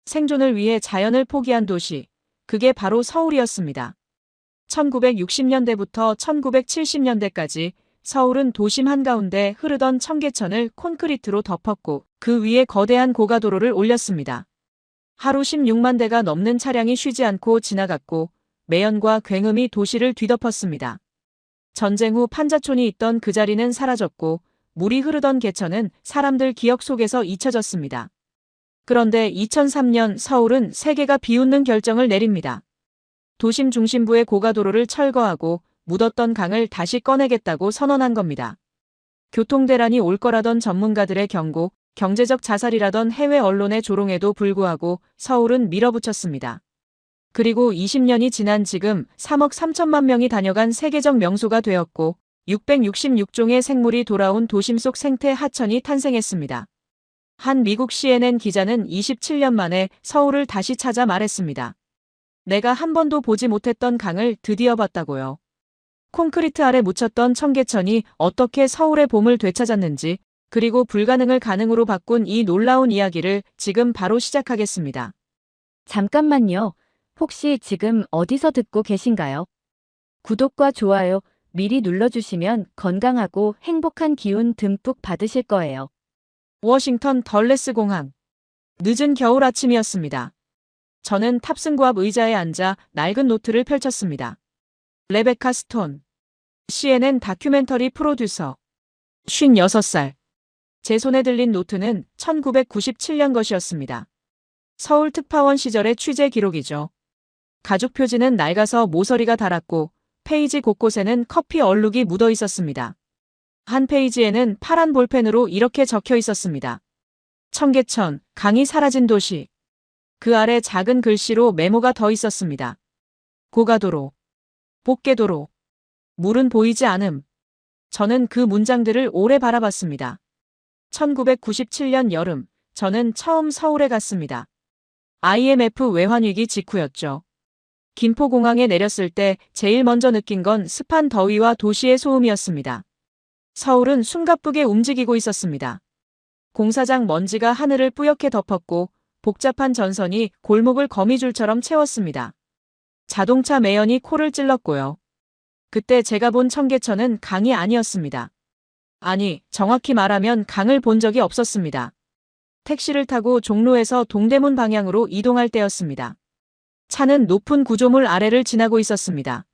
생존을 위해 자연을 포기한 도시. 그게 바로 서울이었습니다. 1960년대부터 1970년대까지 서울은 도심 한가운데 흐르던 청계천을 콘크리트로 덮었고 그 위에 거대한 고가도로를 올렸습니다. 하루 16만 대가 넘는 차량이 쉬지 않고 지나갔고 매연과 굉음이 도시를 뒤덮었습니다. 전쟁 후 판자촌이 있던 그 자리는 사라졌고 물이 흐르던 개천은 사람들 기억 속에서 잊혀졌습니다. 그런데 2003년 서울은 세계가 비웃는 결정을 내립니다. 도심 중심부의 고가도로를 철거하고 묻었던 강을 다시 꺼내겠다고 선언한 겁니다. 교통대란이 올 거라던 전문가들의 경고, 경제적 자살이라던 해외 언론의 조롱에도 불구하고 서울은 밀어붙였습니다. 그리고 20년이 지난 지금 3억 3천만 명이 다녀간 세계적 명소가 되었고 666종의 생물이 돌아온 도심 속 생태 하천이 탄생했습니다. 한 미국 CNN 기자는 27년 만에 서울을 다시 찾아 말했습니다. 내가 한 번도 보지 못했던 강을 드디어 봤다고요. 콘크리트 아래 묻혔던 청계천이 어떻게 서울의 봄을 되찾았는지, 그리고 불가능을 가능으로 바꾼 이 놀라운 이야기를 지금 바로 시작하겠습니다. 잠깐만요. 혹시 지금 어디서 듣고 계신가요? 구독과 좋아요 미리 눌러주시면 건강하고 행복한 기운 듬뿍 받으실 거예요. 워싱턴 덜레스 공항. 늦은 겨울 아침이었습니다. 저는 탑승구 앞 의자에 앉아 낡은 노트를 펼쳤습니다. 레베카 스톤. CNN 다큐멘터리 프로듀서. 56살. 제 손에 들린 노트는 1997년 것이었습니다. 서울 특파원 시절의 취재 기록이죠. 가죽 표지는 낡아서 모서리가 닳았고 페이지 곳곳에는 커피 얼룩이 묻어 있었습니다. 한 페이지에는 파란 볼펜으로 이렇게 적혀 있었습니다. 청계천, 강이 사라진 도시. 그 아래 작은 글씨로 메모가 더 있었습니다. 고가도로, 복개도로, 물은 보이지 않음. 저는 그 문장들을 오래 바라봤습니다. 1997년 여름, 저는 처음 서울에 갔습니다. IMF 외환위기 직후였죠. 김포공항에 내렸을 때 제일 먼저 느낀 건 습한 더위와 도시의 소음이었습니다. 서울은 숨가쁘게 움직이고 있었습니다. 공사장 먼지가 하늘을 뿌옇게 덮었고 복잡한 전선이 골목을 거미줄처럼 채웠습니다. 자동차 매연이 코를 찔렀고요. 그때 제가 본 청계천은 강이 아니었습니다. 아니, 정확히 말하면 강을 본 적이 없었습니다. 택시를 타고 종로에서 동대문 방향으로 이동할 때였습니다. 차는 높은 구조물 아래를 지나고 있었습니다.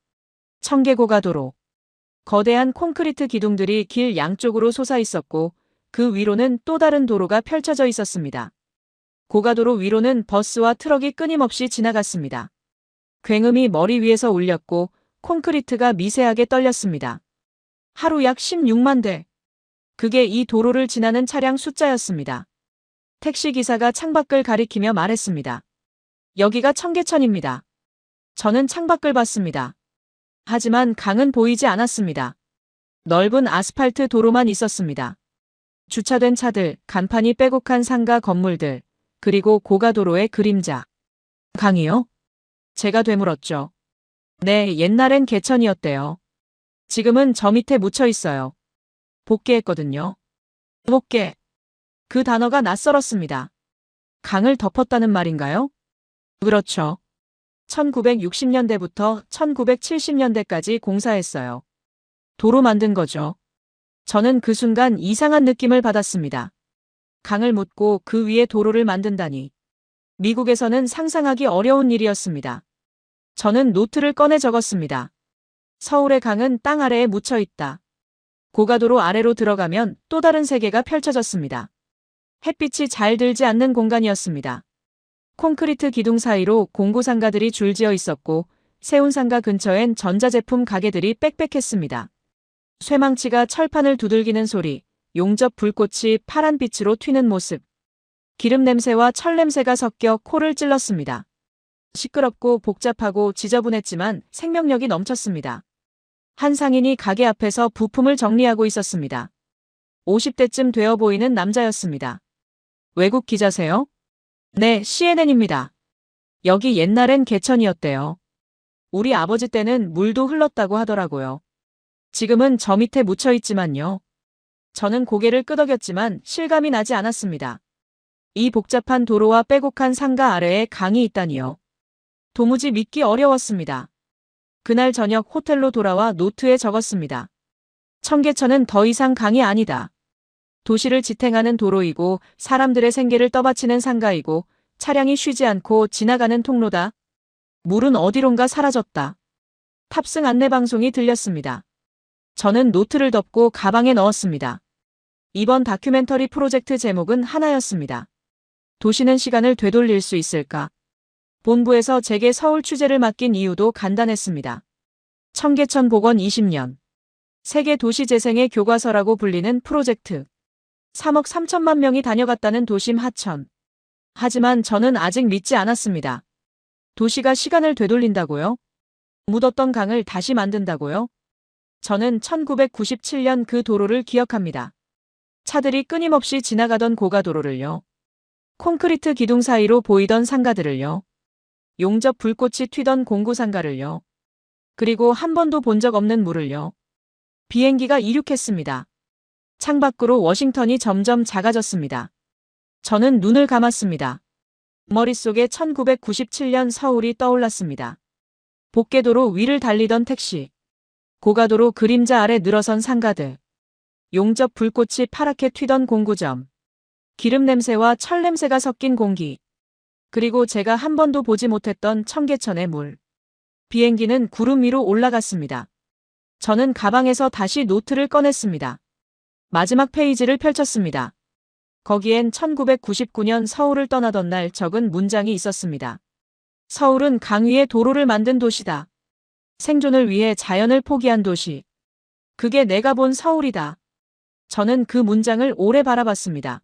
청계고가도로. 거대한 콘크리트 기둥들이 길 양쪽으로 솟아 있었고 그 위로는 또 다른 도로가 펼쳐져 있었습니다. 고가도로 위로는 버스와 트럭이 끊임없이 지나갔습니다. 굉음이 머리 위에서 울렸고 콘크리트가 미세하게 떨렸습니다. 하루 약 16만 대. 그게 이 도로를 지나는 차량 숫자였습니다. 택시기사가 창밖을 가리키며 말했습니다. 여기가 청계천입니다. 저는 창밖을 봤습니다. 하지만 강은 보이지 않았습니다. 넓은 아스팔트 도로만 있었습니다. 주차된 차들, 간판이 빼곡한 상가 건물들, 그리고 고가도로의 그림자. 강이요? 제가 되물었죠. 네, 옛날엔 개천이었대요. 지금은 저 밑에 묻혀 있어요. 복개했거든요. 복개. 그 단어가 낯설었습니다. 강을 덮었다는 말인가요? 그렇죠. 1960년대부터 1970년대까지 공사했어요. 도로 만든 거죠. 저는 그 순간 이상한 느낌을 받았습니다. 강을 묻고 그 위에 도로를 만든다니. 미국에서는 상상하기 어려운 일이었습니다. 저는 노트를 꺼내 적었습니다. 서울의 강은 땅 아래에 묻혀 있다. 고가도로 아래로 들어가면 또 다른 세계가 펼쳐졌습니다. 햇빛이 잘 들지 않는 공간이었습니다. 콘크리트 기둥 사이로 공구상가들이 줄지어 있었고 세운상가 근처엔 전자제품 가게들이 빽빽했습니다. 쇠망치가 철판을 두들기는 소리, 용접 불꽃이 파란빛으로 튀는 모습. 기름 냄새와 철 냄새가 섞여 코를 찔렀습니다. 시끄럽고 복잡하고 지저분했지만 생명력이 넘쳤습니다. 한 상인이 가게 앞에서 부품을 정리하고 있었습니다. 50대쯤 되어 보이는 남자였습니다. 외국 기자세요? 네, CNN입니다. 여기 옛날엔 개천이었대요. 우리 아버지 때는 물도 흘렀다고 하더라고요. 지금은 저 밑에 묻혀 있지만요. 저는 고개를 끄덕였지만 실감이 나지 않았습니다. 이 복잡한 도로와 빼곡한 상가 아래에 강이 있다니요. 도무지 믿기 어려웠습니다. 그날 저녁 호텔로 돌아와 노트에 적었습니다. 청계천은 더 이상 강이 아니다. 도시를 지탱하는 도로이고 사람들의 생계를 떠받치는 상가이고 차량이 쉬지 않고 지나가는 통로다. 물은 어디론가 사라졌다. 탑승 안내방송이 들렸습니다. 저는 노트를 덮고 가방에 넣었습니다. 이번 다큐멘터리 프로젝트 제목은 하나였습니다. 도시는 시간을 되돌릴 수 있을까? 본부에서 제게 서울 취재를 맡긴 이유도 간단했습니다. 청계천 복원 20년. 세계 도시 재생의 교과서라고 불리는 프로젝트. 3억 3천만 명이 다녀갔다는 도심 하천. 하지만 저는 아직 믿지 않았습니다. 도시가 시간을 되돌린다고요? 묻었던 강을 다시 만든다고요? 저는 1997년 그 도로를 기억합니다. 차들이 끊임없이 지나가던 고가도로를요. 콘크리트 기둥 사이로 보이던 상가들을요. 용접 불꽃이 튀던 공구상가를요. 그리고 한 번도 본 적 없는 물을요. 비행기가 이륙했습니다. 창밖으로 워싱턴이 점점 작아졌습니다. 저는 눈을 감았습니다. 머릿속에 1997년 서울이 떠올랐습니다. 복개도로 위를 달리던 택시. 고가도로 그림자 아래 늘어선 상가들. 용접 불꽃이 파랗게 튀던 공구점. 기름 냄새와 철 냄새가 섞인 공기. 그리고 제가 한 번도 보지 못했던 청계천의 물. 비행기는 구름 위로 올라갔습니다. 저는 가방에서 다시 노트를 꺼냈습니다. 마지막 페이지를 펼쳤습니다. 거기엔 1999년 서울을 떠나던 날 적은 문장이 있었습니다. 서울은 강 위에 도로를 만든 도시다. 생존을 위해 자연을 포기한 도시. 그게 내가 본 서울이다. 저는 그 문장을 오래 바라봤습니다.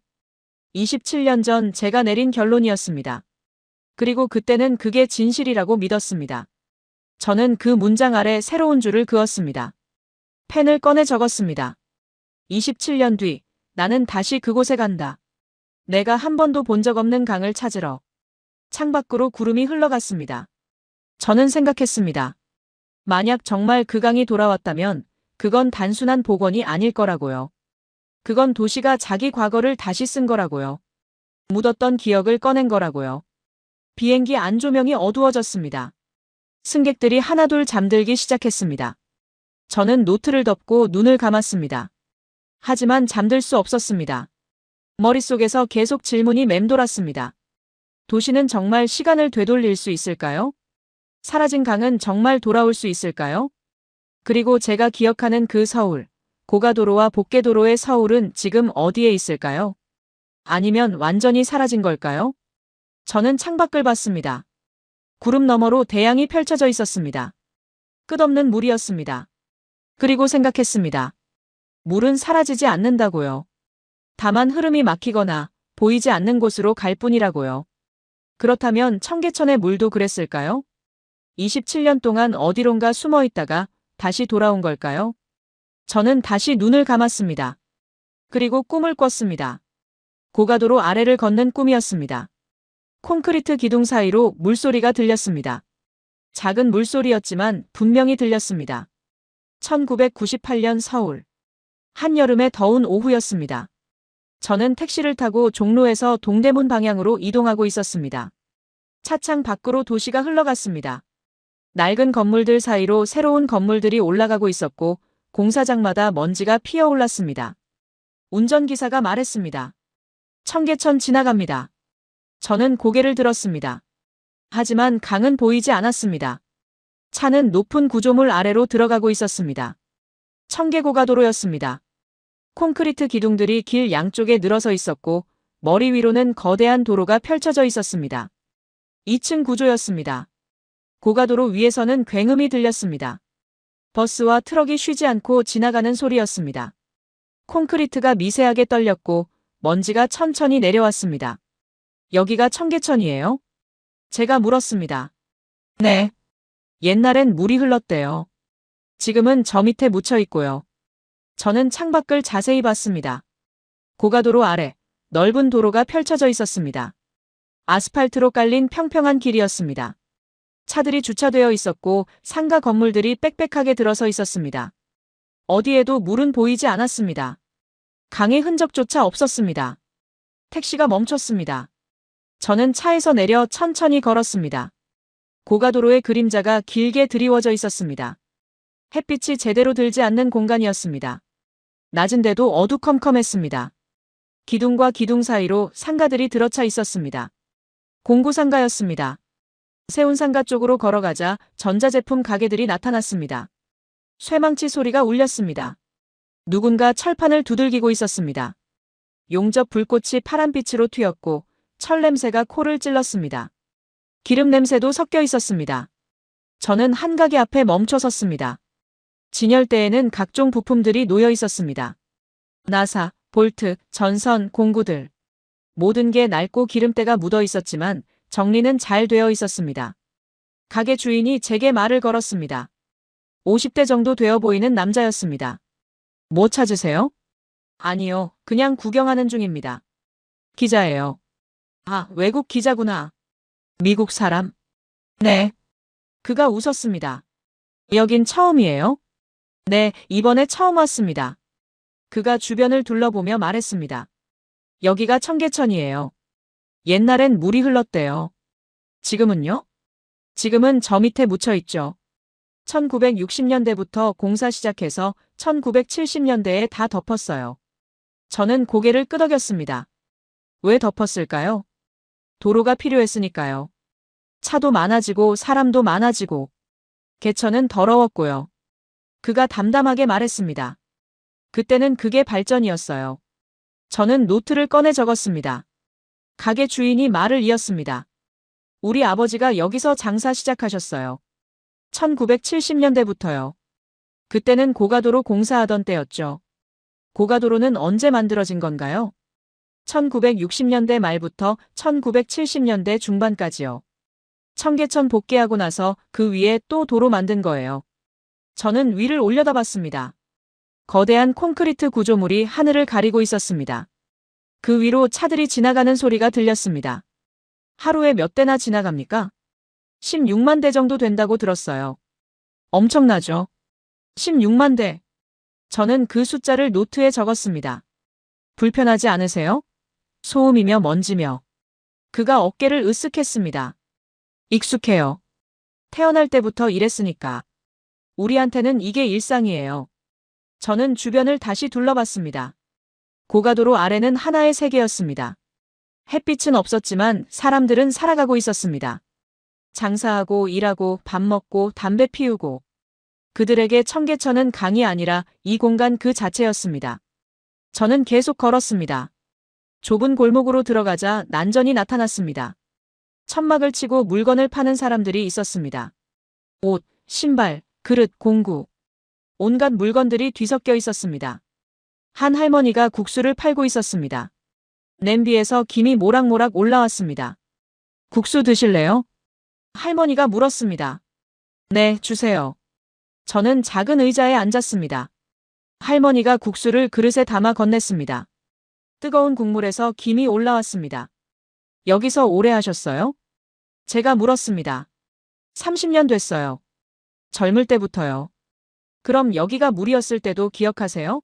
27년 전 제가 내린 결론이었습니다. 그리고 그때는 그게 진실이라고 믿었습니다. 저는 그 문장 아래 새로운 줄을 그었습니다. 펜을 꺼내 적었습니다. 27년 뒤, 나는 다시 그곳에 간다. 내가 한 번도 본 적 없는 강을 찾으러. 창밖으로 구름이 흘러갔습니다. 저는 생각했습니다. 만약 정말 그 강이 돌아왔다면 그건 단순한 복원이 아닐 거라고요. 그건 도시가 자기 과거를 다시 쓴 거라고요. 묻었던 기억을 꺼낸 거라고요. 비행기 안조명이 어두워졌습니다. 승객들이 하나둘 잠들기 시작했습니다. 저는 노트를 덮고 눈을 감았습니다. 하지만 잠들 수 없었습니다. 머릿속에서 계속 질문이 맴돌았습니다. 도시는 정말 시간을 되돌릴 수 있을까요? 사라진 강은 정말 돌아올 수 있을까요? 그리고 제가 기억하는 그 서울, 고가도로와 복개도로의 서울은 지금 어디에 있을까요? 아니면 완전히 사라진 걸까요? 저는 창밖을 봤습니다. 구름 너머로 대양이 펼쳐져 있었습니다. 끝없는 물이었습니다. 그리고 생각했습니다. 물은 사라지지 않는다고요. 다만 흐름이 막히거나 보이지 않는 곳으로 갈 뿐이라고요. 그렇다면 청계천의 물도 그랬을까요? 27년 동안 어디론가 숨어 있다가 다시 돌아온 걸까요? 저는 다시 눈을 감았습니다. 그리고 꿈을 꿨습니다. 고가도로 아래를 걷는 꿈이었습니다. 콘크리트 기둥 사이로 물소리가 들렸습니다. 작은 물소리였지만 분명히 들렸습니다. 1998년 서울. 한여름의 더운 오후였습니다. 저는 택시를 타고 종로에서 동대문 방향으로 이동하고 있었습니다. 차창 밖으로 도시가 흘러갔습니다. 낡은 건물들 사이로 새로운 건물들이 올라가고 있었고 공사장마다 먼지가 피어올랐습니다. 운전기사가 말했습니다. 청계천 지나갑니다. 저는 고개를 들었습니다. 하지만 강은 보이지 않았습니다. 차는 높은 구조물 아래로 들어가고 있었습니다. 청계고가도로였습니다. 콘크리트 기둥들이 길 양쪽에 늘어서 있었고 머리 위로는 거대한 도로가 펼쳐져 있었습니다. 2층 구조였습니다. 고가도로 위에서는 굉음이 들렸습니다. 버스와 트럭이 쉬지 않고 지나가는 소리였습니다. 콘크리트가 미세하게 떨렸고 먼지가 천천히 내려왔습니다. 여기가 청계천이에요? 제가 물었습니다. 네. 옛날엔 물이 흘렀대요. 지금은 저 밑에 묻혀 있고요. 저는 창밖을 자세히 봤습니다. 고가도로 아래 넓은 도로가 펼쳐져 있었습니다. 아스팔트로 깔린 평평한 길이었습니다. 차들이 주차되어 있었고 상가 건물들이 빽빽하게 들어서 있었습니다. 어디에도 물은 보이지 않았습니다. 강의 흔적조차 없었습니다. 택시가 멈췄습니다. 저는 차에서 내려 천천히 걸었습니다. 고가도로의 그림자가 길게 드리워져 있었습니다. 햇빛이 제대로 들지 않는 공간이었습니다. 낮은데도 어두컴컴했습니다. 기둥과 기둥 사이로 상가들이 들어차 있었습니다. 공구상가였습니다. 세운상가 쪽으로 걸어가자 전자제품 가게들이 나타났습니다. 쇠망치 소리가 울렸습니다. 누군가 철판을 두들기고 있었습니다. 용접 불꽃이 파란빛으로 튀었고 철 냄새가 코를 찔렀습니다. 기름 냄새도 섞여 있었습니다. 저는 한 가게 앞에 멈춰 섰습니다. 진열대에는 각종 부품들이 놓여 있었습니다. 나사, 볼트, 전선, 공구들. 모든 게 낡고 기름때가 묻어 있었지만 정리는 잘 되어 있었습니다. 가게 주인이 제게 말을 걸었습니다. 50대 정도 되어 보이는 남자였습니다. 뭐 찾으세요? 아니요, 그냥 구경하는 중입니다. 기자예요. 아, 외국 기자구나. 미국 사람? 네. 그가 웃었습니다. 여긴 처음이에요? 네, 이번에 처음 왔습니다. 그가 주변을 둘러보며 말했습니다. 여기가 청계천이에요. 옛날엔 물이 흘렀대요. 지금은요? 지금은 저 밑에 묻혀 있죠. 1960년대부터 공사 시작해서 1970년대에 다 덮었어요. 저는 고개를 끄덕였습니다. 왜 덮었을까요? 도로가 필요했으니까요. 차도 많아지고 사람도 많아지고. 개천은 더러웠고요. 그가 담담하게 말했습니다. 그때는 그게 발전이었어요. 저는 노트를 꺼내 적었습니다. 가게 주인이 말을 이었습니다. 우리 아버지가 여기서 장사 시작하셨어요. 1970년대부터요. 그때는 고가도로 공사하던 때였죠. 고가도로는 언제 만들어진 건가요? 1960년대 말부터 1970년대 중반까지요. 청계천 복개하고 나서 그 위에 또 도로 만든 거예요. 저는 위를 올려다봤습니다. 거대한 콘크리트 구조물이 하늘을 가리고 있었습니다. 그 위로 차들이 지나가는 소리가 들렸습니다. 하루에 몇 대나 지나갑니까? 16만 대 정도 된다고 들었어요. 엄청나죠? 16만 대. 저는 그 숫자를 노트에 적었습니다. 불편하지 않으세요? 소음이며 먼지며. 그가 어깨를 으쓱했습니다. 익숙해요. 태어날 때부터 이랬으니까. 우리한테는 이게 일상이에요. 저는 주변을 다시 둘러봤습니다. 고가도로 아래는 하나의 세계였습니다. 햇빛은 없었지만 사람들은 살아가고 있었습니다. 장사하고 일하고 밥 먹고 담배 피우고. 그들에게 청계천은 강이 아니라 이 공간 그 자체였습니다. 저는 계속 걸었습니다. 좁은 골목으로 들어가자 난전이 나타났습니다. 천막을 치고 물건을 파는 사람들이 있었습니다. 옷, 신발, 그릇, 공구. 온갖 물건들이 뒤섞여 있었습니다. 한 할머니가 국수를 팔고 있었습니다. 냄비에서 김이 모락모락 올라왔습니다. 국수 드실래요? 할머니가 물었습니다. 네, 주세요. 저는 작은 의자에 앉았습니다. 할머니가 국수를 그릇에 담아 건넸습니다. 뜨거운 국물에서 김이 올라왔습니다. 여기서 오래 하셨어요? 제가 물었습니다. 30년 됐어요. 젊을 때부터요. 그럼 여기가 물이었을 때도 기억하세요?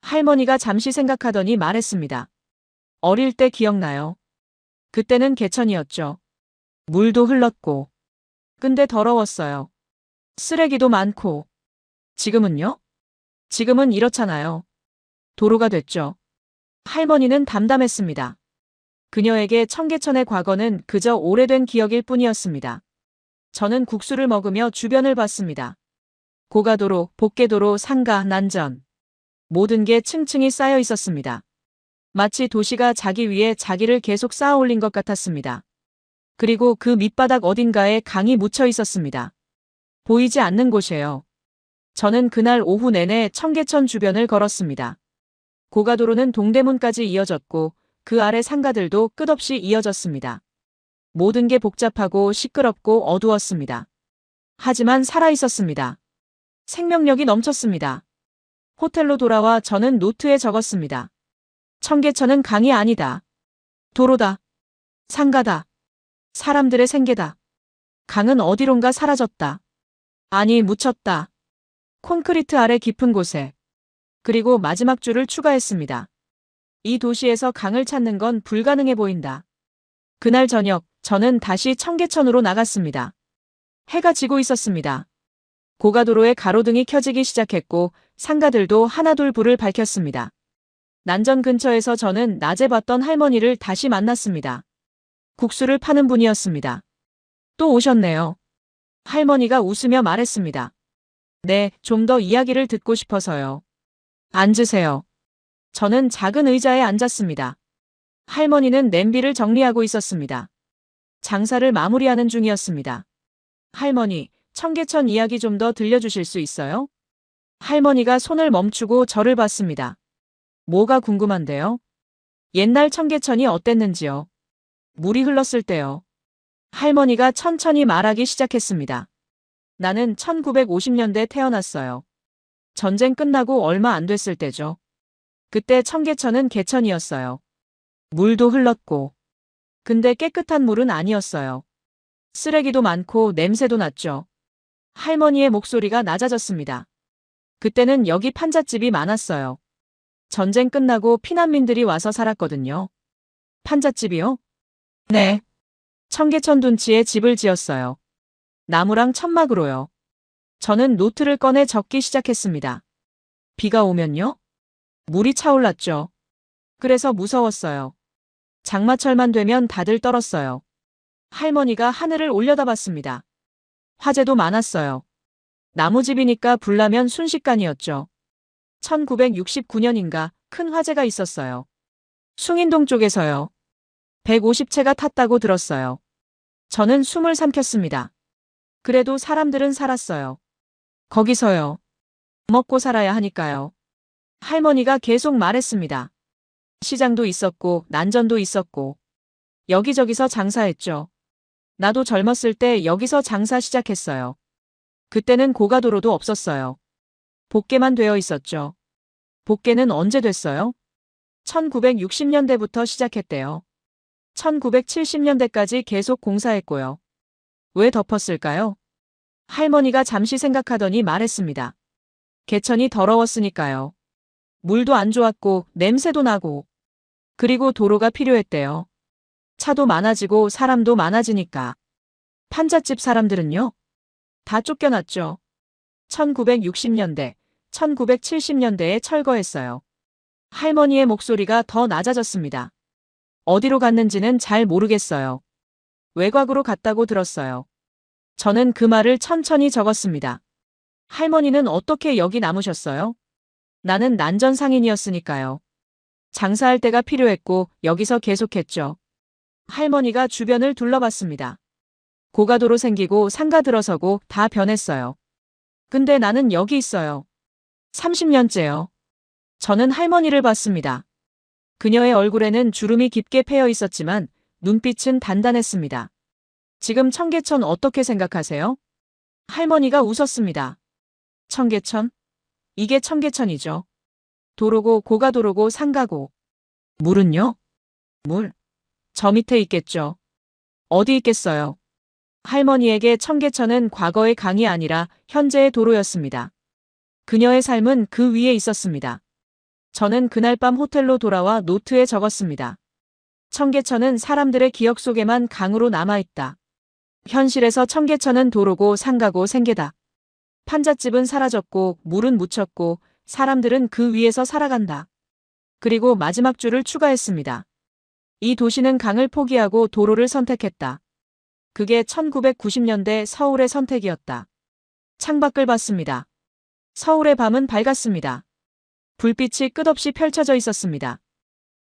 할머니가 잠시 생각하더니 말했습니다. 어릴 때 기억나요. 그때는 개천이었죠. 물도 흘렀고. 근데 더러웠어요. 쓰레기도 많고. 지금은요? 지금은 이렇잖아요. 도로가 됐죠. 할머니는 담담했습니다. 그녀에게 청계천의 과거는 그저 오래된 기억일 뿐이었습니다. 저는 국수를 먹으며 주변을 봤습니다. 고가도로, 복개도로, 상가, 난전. 모든 게 층층이 쌓여 있었습니다. 마치 도시가 자기 위에 자기를 계속 쌓아 올린 것 같았습니다. 그리고 그 밑바닥 어딘가에 강이 묻혀 있었습니다. 보이지 않는 곳이에요. 저는 그날 오후 내내 청계천 주변을 걸었습니다. 고가도로는 동대문까지 이어졌고 그 아래 상가들도 끝없이 이어졌습니다. 모든 게 복잡하고 시끄럽고 어두웠습니다. 하지만 살아있었습니다. 생명력이 넘쳤습니다. 호텔로 돌아와 저는 노트에 적었습니다. 청계천은 강이 아니다. 도로다. 상가다. 사람들의 생계다. 강은 어디론가 사라졌다. 아니, 묻혔다. 콘크리트 아래 깊은 곳에. 그리고 마지막 줄을 추가했습니다. 이 도시에서 강을 찾는 건 불가능해 보인다. 그날 저녁, 저는 다시 청계천으로 나갔습니다. 해가 지고 있었습니다. 고가도로에 가로등이 켜지기 시작했고 상가들도 하나둘 불을 밝혔습니다. 난전 근처에서 저는 낮에 봤던 할머니를 다시 만났습니다. 국수를 파는 분이었습니다. 또 오셨네요. 할머니가 웃으며 말했습니다. 네, 좀 더 이야기를 듣고 싶어서요. 앉으세요. 저는 작은 의자에 앉았습니다. 할머니는 냄비를 정리하고 있었습니다. 장사를 마무리하는 중이었습니다. 할머니, 청계천 이야기 좀 더 들려주실 수 있어요? 할머니가 손을 멈추고 저를 봤습니다. 뭐가 궁금한데요? 옛날 청계천이 어땠는지요? 물이 흘렀을 때요. 할머니가 천천히 말하기 시작했습니다. 나는 1950년대 태어났어요. 전쟁 끝나고 얼마 안 됐을 때죠. 그때 청계천은 개천이었어요. 물도 흘렀고. 근데 깨끗한 물은 아니었어요. 쓰레기도 많고 냄새도 났죠. 할머니의 목소리가 낮아졌습니다. 그때는 여기 판잣집이 많았어요. 전쟁 끝나고 피난민들이 와서 살았거든요. 판잣집이요? 네. 청계천 둔치에 집을 지었어요. 나무랑 천막으로요. 저는 노트를 꺼내 적기 시작했습니다. 비가 오면요? 물이 차올랐죠. 그래서 무서웠어요. 장마철만 되면 다들 떨었어요. 할머니가 하늘을 올려다봤습니다. 화재도 많았어요. 나무집이니까 불나면 순식간이었죠. 1969년인가 큰 화재가 있었어요. 숭인동 쪽에서요. 150채가 탔다고 들었어요. 저는 숨을 삼켰습니다. 그래도 사람들은 살았어요. 거기서요. 먹고 살아야 하니까요. 할머니가 계속 말했습니다. 시장도 있었고 난전도 있었고 여기저기서 장사했죠. 나도 젊었을 때 여기서 장사 시작했어요. 그때는 고가도로도 없었어요. 복개만 되어 있었죠. 복개는 언제 됐어요? 1960년대부터 시작했대요. 1970년대까지 계속 공사했고요. 왜 덮었을까요? 할머니가 잠시 생각하더니 말했습니다. 개천이 더러웠으니까요. 물도 안 좋았고 냄새도 나고. 그리고 도로가 필요했대요. 차도 많아지고 사람도 많아지니까. 판잣집 사람들은요? 다 쫓겨났죠. 1960년대, 1970년대에 철거했어요. 할머니의 목소리가 더 낮아졌습니다. 어디로 갔는지는 잘 모르겠어요. 외곽으로 갔다고 들었어요. 저는 그 말을 천천히 적었습니다. 할머니는 어떻게 여기 남으셨어요? 나는 난전 상인이었으니까요. 장사할 때가 필요했고 여기서 계속했죠. 할머니가 주변을 둘러봤습니다. 고가도로 생기고 상가 들어서고 다 변했어요. 근데 나는 여기 있어요. 30년째요. 저는 할머니를 봤습니다. 그녀의 얼굴에는 주름이 깊게 패여 있었지만 눈빛은 단단했습니다. 지금 청계천 어떻게 생각하세요? 할머니가 웃었습니다. 청계천? 이게 청계천이죠. 도로고 고가도로고 상가고. 물은요? 물? 저 밑에 있겠죠. 어디 있겠어요? 할머니에게 청계천은 과거의 강이 아니라 현재의 도로였습니다. 그녀의 삶은 그 위에 있었습니다. 저는 그날 밤 호텔로 돌아와 노트에 적었습니다. 청계천은 사람들의 기억 속에만 강으로 남아있다. 현실에서 청계천은 도로고 상가고 생계다. 판잣집은 사라졌고 물은 묻혔고 사람들은 그 위에서 살아간다. 그리고 마지막 줄을 추가했습니다. 이 도시는 강을 포기하고 도로를 선택했다. 그게 1990년대 서울의 선택이었다. 창밖을 봤습니다. 서울의 밤은 밝았습니다. 불빛이 끝없이 펼쳐져 있었습니다.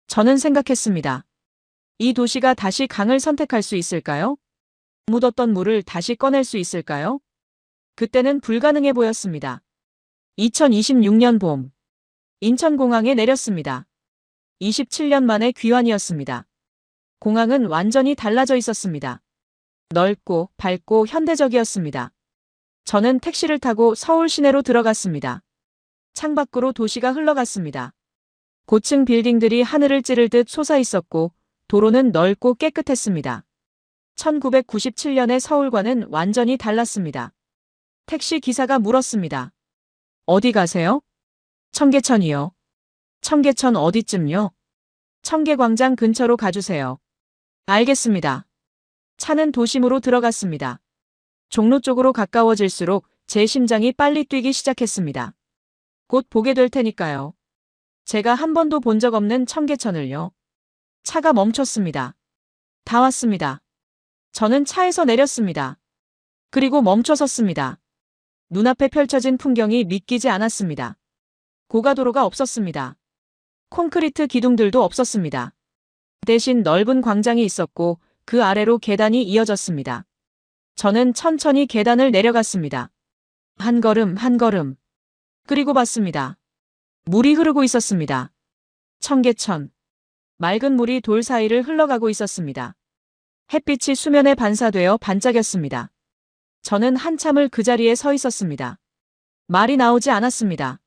저는 생각했습니다. 이 도시가 다시 강을 선택할 수 있을까요? 묻었던 물을 다시 꺼낼 수 있을까요? 그때는 불가능해 보였습니다. 2026년 봄. 인천공항에 내렸습니다. 27년 만에 귀환이었습니다. 공항은 완전히 달라져 있었습니다. 넓고 밝고 현대적이었습니다. 저는 택시를 타고 서울 시내로 들어갔습니다. 창밖으로 도시가 흘러갔습니다. 고층 빌딩들이 하늘을 찌를 듯 솟아 있었고 도로는 넓고 깨끗했습니다. 1997년의 서울과는 완전히 달랐습니다. 택시 기사가 물었습니다. 어디 가세요? 청계천이요. 청계천 어디쯤요? 청계광장 근처로 가주세요. 알겠습니다. 차는 도심으로 들어갔습니다. 종로 쪽으로 가까워질수록 제 심장이 빨리 뛰기 시작했습니다. 곧 보게 될 테니까요. 제가 한 번도 본 적 없는 청계천을요. 차가 멈췄습니다. 다 왔습니다. 저는 차에서 내렸습니다. 그리고 멈춰 섰습니다. 눈앞에 펼쳐진 풍경이 믿기지 않았습니다. 고가도로가 없었습니다. 콘크리트 기둥들도 없었습니다. 대신 넓은 광장이 있었고 그 아래로 계단이 이어졌습니다. 저는 천천히 계단을 내려갔습니다. 한 걸음 한 걸음. 그리고 봤습니다. 물이 흐르고 있었습니다. 청계천. 맑은 물이 돌 사이를 흘러가고 있었습니다. 햇빛이 수면에 반사되어 반짝였습니다. 저는 한참을 그 자리에 서 있었습니다. 말이 나오지 않았습니다.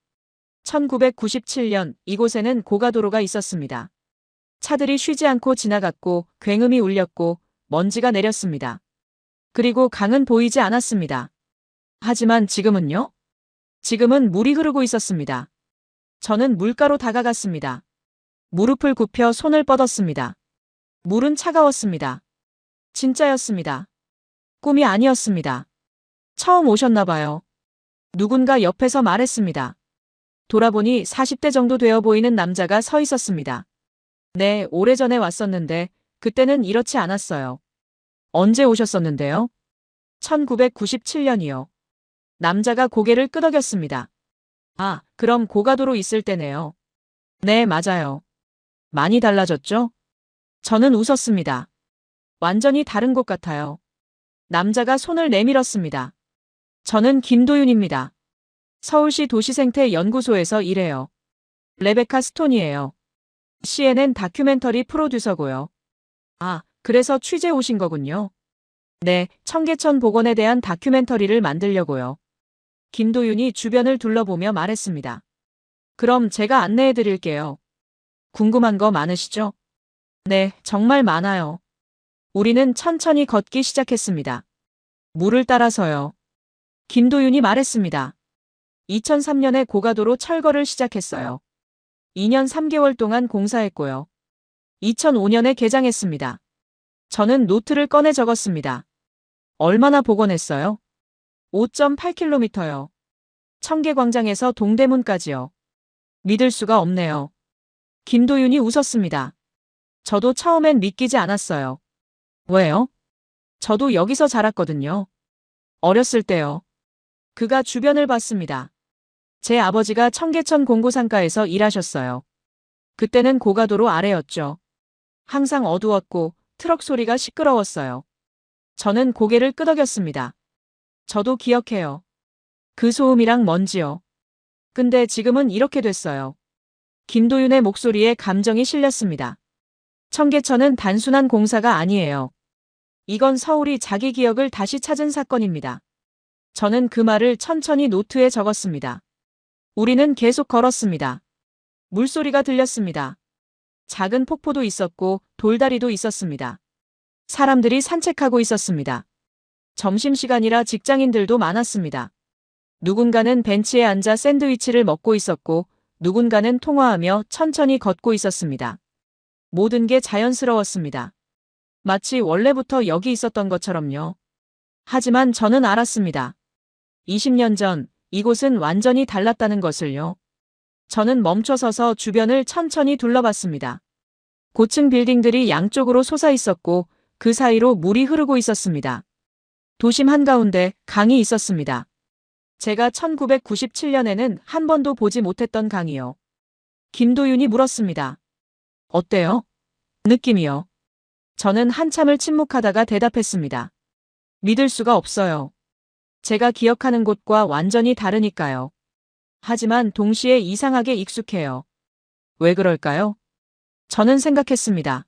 1997년 이곳에는 고가도로가 있었습니다. 차들이 쉬지 않고 지나갔고 굉음이 울렸고 먼지가 내렸습니다. 그리고 강은 보이지 않았습니다. 하지만 지금은요? 지금은 물이 흐르고 있었습니다. 저는 물가로 다가갔습니다. 무릎을 굽혀 손을 뻗었습니다. 물은 차가웠습니다. 진짜였습니다. 꿈이 아니었습니다. 처음 오셨나 봐요. 누군가 옆에서 말했습니다. 돌아보니 40대 정도 되어 보이는 남자가 서 있었습니다. 네, 오래전에 왔었는데 그때는 이렇지 않았어요. 언제 오셨었는데요? 1997년이요. 남자가 고개를 끄덕였습니다. 아, 그럼 고가도로 있을 때네요. 네, 맞아요. 많이 달라졌죠? 저는 웃었습니다. 완전히 다른 곳 같아요. 남자가 손을 내밀었습니다. 저는 김도윤입니다. 서울시 도시생태연구소에서 일해요. 레베카 스톤이에요. CNN 다큐멘터리 프로듀서고요. 아, 그래서 취재 오신 거군요. 네, 청계천 복원에 대한 다큐멘터리를 만들려고요. 김도윤이 주변을 둘러보며 말했습니다. 그럼 제가 안내해 드릴게요. 궁금한 거 많으시죠? 네, 정말 많아요. 우리는 천천히 걷기 시작했습니다. 물을 따라서요. 김도윤이 말했습니다. 2003년에 고가도로 철거를 시작했어요. 2년 3개월 동안 공사했고요. 2005년에 개장했습니다. 저는 노트를 꺼내 적었습니다. 얼마나 복원했어요? 5.8km요. 청계광장에서 동대문까지요. 믿을 수가 없네요. 김도윤이 웃었습니다. 저도 처음엔 믿기지 않았어요. 왜요? 저도 여기서 자랐거든요. 어렸을 때요. 그가 주변을 봤습니다. 제 아버지가 청계천 공구상가에서 일하셨어요. 그때는 고가도로 아래였죠. 항상 어두웠고 트럭 소리가 시끄러웠어요. 저는 고개를 끄덕였습니다. 저도 기억해요. 그 소음이랑 먼지요. 근데 지금은 이렇게 됐어요. 김도윤의 목소리에 감정이 실렸습니다. 청계천은 단순한 공사가 아니에요. 이건 서울이 자기 기억을 다시 찾은 사건입니다. 저는 그 말을 천천히 노트에 적었습니다. 우리는 계속 걸었습니다. 물소리가 들렸습니다. 작은 폭포도 있었고 돌다리도 있었습니다. 사람들이 산책하고 있었습니다. 점심시간이라 직장인들도 많았습니다. 누군가는 벤치에 앉아 샌드위치를 먹고 있었고 누군가는 통화하며 천천히 걷고 있었습니다. 모든 게 자연스러웠습니다. 마치 원래부터 여기 있었던 것처럼요. 하지만 저는 알았습니다. 20년 전 이곳은 완전히 달랐다는 것을요. 저는 멈춰서서 주변을 천천히 둘러봤습니다. 고층 빌딩들이 양쪽으로 솟아 있었고 그 사이로 물이 흐르고 있었습니다. 도심 한가운데 강이 있었습니다. 제가 1997년에는 한 번도 보지 못했던 강이요. 김도윤이 물었습니다. 어때요? 느낌이요. 저는 한참을 침묵하다가 대답했습니다. 믿을 수가 없어요. 제가 기억하는 곳과 완전히 다르니까요. 하지만 동시에 이상하게 익숙해요. 왜 그럴까요? 저는 생각했습니다.